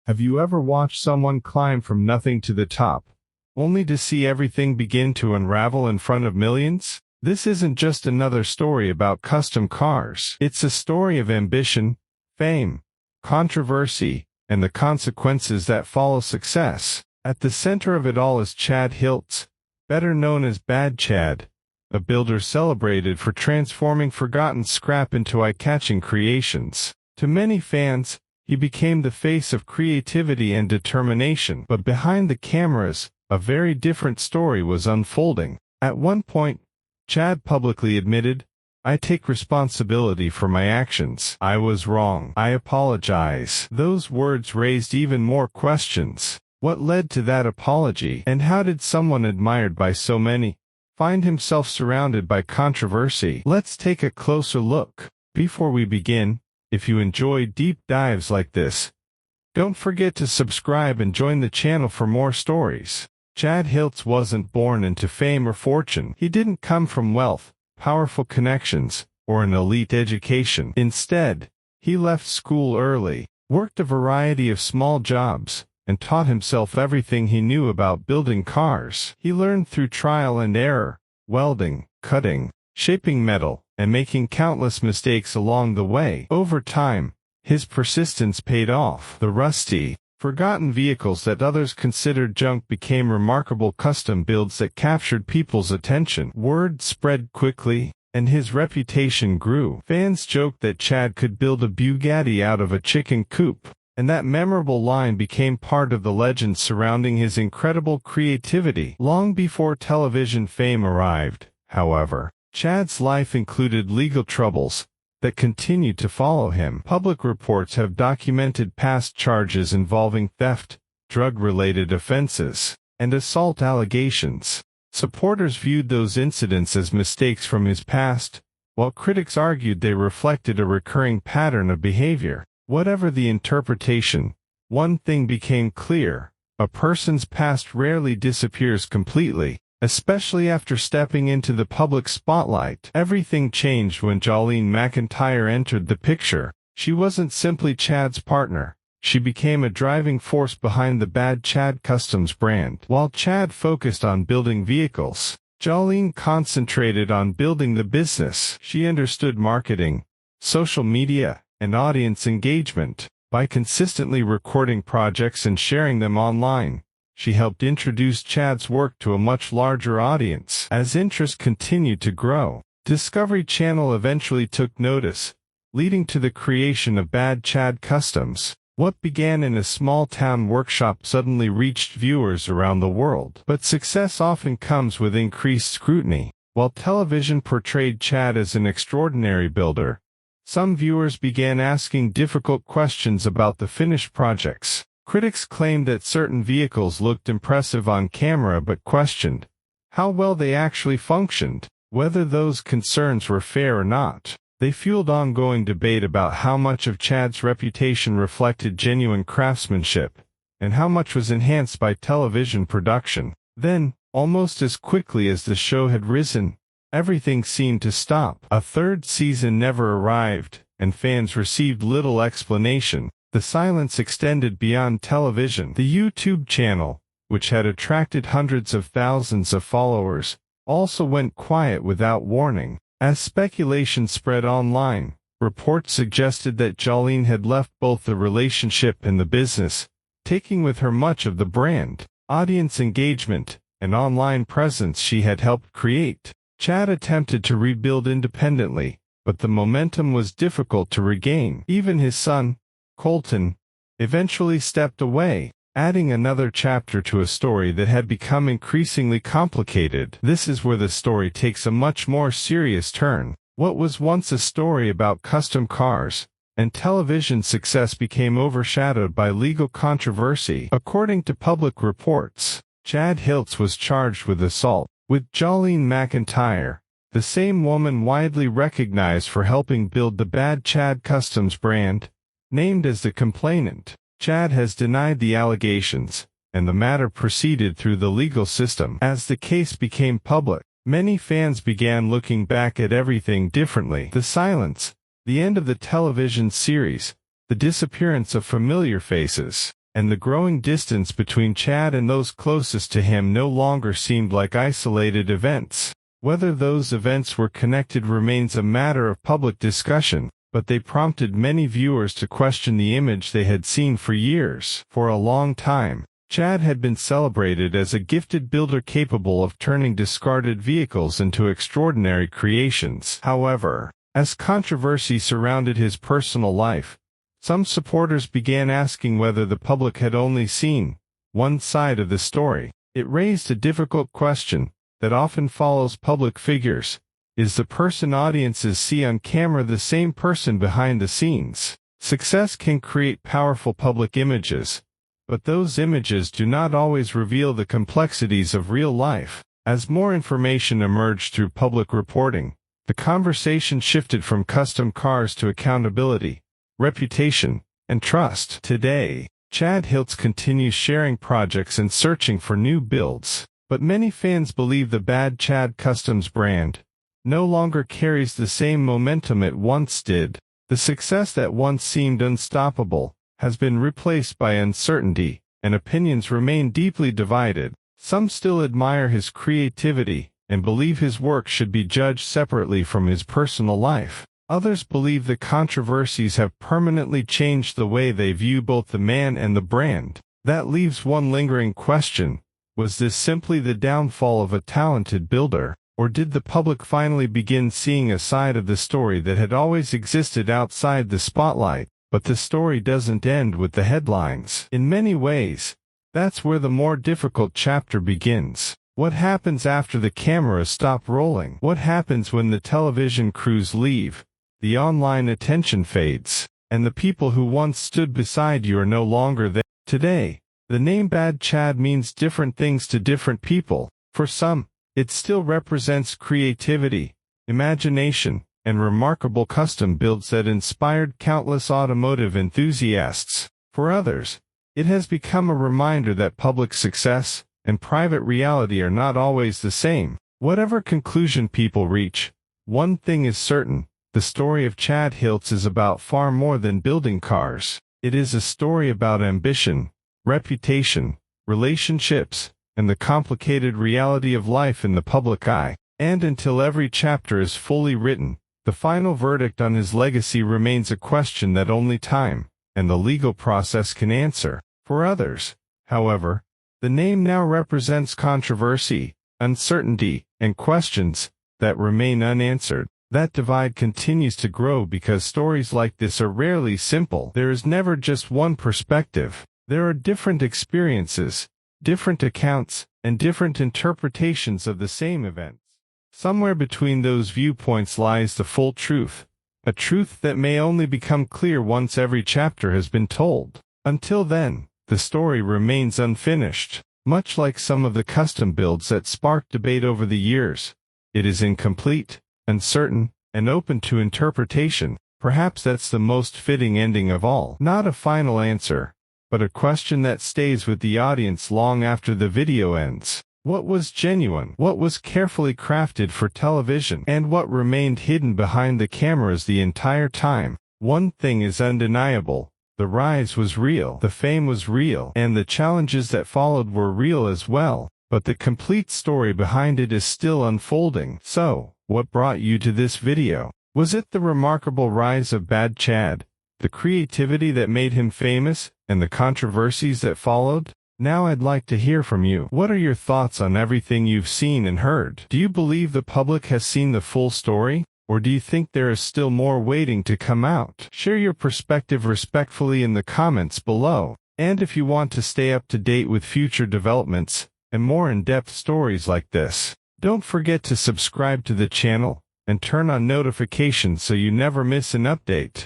Have you ever watched someone climb from nothing to the top, only to see everything begin to unravel in front of millions? This isn't just another story about custom cars. It's a story of ambition, fame, controversy, and the consequences that follow success. At the center of it all is Chad Hiltz, better known as Bad Chad, a builder celebrated for transforming forgotten scrap into eye-catching creations. To many fans, he became the face of creativity and determination. But behind the cameras, a very different story was unfolding. At one point, Chad publicly admitted, "I take responsibility for my actions. I was wrong. I apologize." Those words raised even more questions. What led to that apology? And how did someone admired by so many find himself surrounded by controversy? Let's take a closer look. Before we begin, if you enjoy deep dives like this, don't forget to subscribe and join the channel for more stories. Chad Hiltz wasn't born into fame or fortune. He didn't come from wealth, powerful connections, or an elite education. Instead, he left school early, worked a variety of small jobs, and taught himself everything he knew about building cars. He learned through trial and error, welding, cutting, shaping metal, and making countless mistakes along the way. Over time, his persistence paid off. The rusty, forgotten vehicles that others considered junk became remarkable custom builds that captured people's attention. Word spread quickly, and his reputation grew. Fans joked that Chad could build a Bugatti out of a chicken coop, and that memorable line became part of the legend surrounding his incredible creativity. Long before television fame arrived, however, Chad's life included legal troubles that continued to follow him. Public reports have documented past charges involving theft, drug-related offenses, and assault allegations. Supporters viewed those incidents as mistakes from his past, while critics argued they reflected a recurring pattern of behavior. Whatever the interpretation, one thing became clear: a person's past rarely disappears completely, especially after stepping into the public spotlight. Everything changed when Jolene MacIntyre entered the picture. She wasn't simply Chad's partner. She became a driving force behind the Bad Chad Customs brand. While Chad focused on building vehicles, Jolene concentrated on building the business. She understood marketing, social media, and audience engagement. By consistently recording projects and sharing them online, she helped introduce Chad's work to a much larger audience. As interest continued to grow, Discovery Channel eventually took notice, leading to the creation of Bad Chad Customs. What began in a small-town workshop suddenly reached viewers around the world. But success often comes with increased scrutiny. While television portrayed Chad as an extraordinary builder, some viewers began asking difficult questions about the finished projects. Critics claimed that certain vehicles looked impressive on camera but questioned how well they actually functioned. Whether those concerns were fair or not, they fueled ongoing debate about how much of Chad's reputation reflected genuine craftsmanship, and how much was enhanced by television production. Then, almost as quickly as the show had risen, everything seemed to stop. A third season never arrived, and fans received little explanation. The silence extended beyond television. The YouTube channel, which had attracted hundreds of thousands of followers, also went quiet without warning. As speculation spread online, reports suggested that Jolene had left both the relationship and the business, taking with her much of the brand, audience engagement, and online presence she had helped create. Chad attempted to rebuild independently, but the momentum was difficult to regain. Even his son, Colton, eventually stepped away, adding another chapter to a story that had become increasingly complicated. This is where the story takes a much more serious turn. What was once a story about custom cars and television success became overshadowed by legal controversy. According to public reports, Chad Hiltz was charged with assault, with Jolene MacIntyre, the same woman widely recognized for helping build the Bad Chad Customs brand, named as the complainant. Chad has denied the allegations, and the matter proceeded through the legal system. As the case became public, many fans began looking back at everything differently. The silence, the end of the television series, the disappearance of familiar faces. and the growing distance between Chad and those closest to him no longer seemed like isolated events. Whether those events were connected remains a matter of public discussion, but they prompted many viewers to question the image they had seen for years. For a long time, Chad had been celebrated as a gifted builder capable of turning discarded vehicles into extraordinary creations. However, as controversy surrounded his personal life, some supporters began asking whether the public had only seen one side of the story. It raised a difficult question that often follows public figures. Is the person audiences see on camera the same person behind the scenes? Success can create powerful public images, but those images do not always reveal the complexities of real life. As more information emerged through public reporting, the conversation shifted from custom cars to accountability, reputation, and trust. Today, Chad Hiltz continues sharing projects and searching for new builds, but many fans believe the Bad Chad Customs brand no longer carries the same momentum it once did. The success that once seemed unstoppable has been replaced by uncertainty, and opinions remain deeply divided. Some still admire his creativity and believe his work should be judged separately from his personal life. Others believe the controversies have permanently changed the way they view both the man and the brand. That leaves one lingering question: was this simply the downfall of a talented builder, or did the public finally begin seeing a side of the story that had always existed outside the spotlight? But the story doesn't end with the headlines. In many ways, that's where the more difficult chapter begins. What happens after the cameras stop rolling? What happens when the television crews leave, the online attention fades, and the people who once stood beside you are no longer there? Today, the name Bad Chad means different things to different people. For some, it still represents creativity, imagination, and remarkable custom builds that inspired countless automotive enthusiasts. For others, it has become a reminder that public success and private reality are not always the same. Whatever conclusion people reach, one thing is certain: the story of Chad Hiltz is about far more than building cars. It is a story about ambition, reputation, relationships, and the complicated reality of life in the public eye. And until every chapter is fully written, the final verdict on his legacy remains a question that only time and the legal process can answer. For others, however, the name now represents controversy, uncertainty, and questions that remain unanswered. That divide continues to grow because stories like this are rarely simple. There is never just one perspective. There are different experiences, different accounts, and different interpretations of the same events. Somewhere between those viewpoints lies the full truth, a truth that may only become clear once every chapter has been told. Until then, the story remains unfinished. Much like some of the custom builds that sparked debate over the years, it is incomplete, uncertain, and open to interpretation. Perhaps that's the most fitting ending of all. Not a final answer, but a question that stays with the audience long after the video ends. What was genuine? What was carefully crafted for television? And what remained hidden behind the cameras the entire time? One thing is undeniable: the rise was real, the fame was real, and the challenges that followed were real as well. But the complete story behind it is still unfolding. So, what brought you to this video? Was it the remarkable rise of Bad Chad, the creativity that made him famous, and the controversies that followed? Now I'd like to hear from you. What are your thoughts on everything you've seen and heard? Do you believe the public has seen the full story? Or do you think there is still more waiting to come out? Share your perspective respectfully in the comments below. And if you want to stay up to date with future developments and more in-depth stories like this, don't forget to subscribe to the channel and turn on notifications so you never miss an update.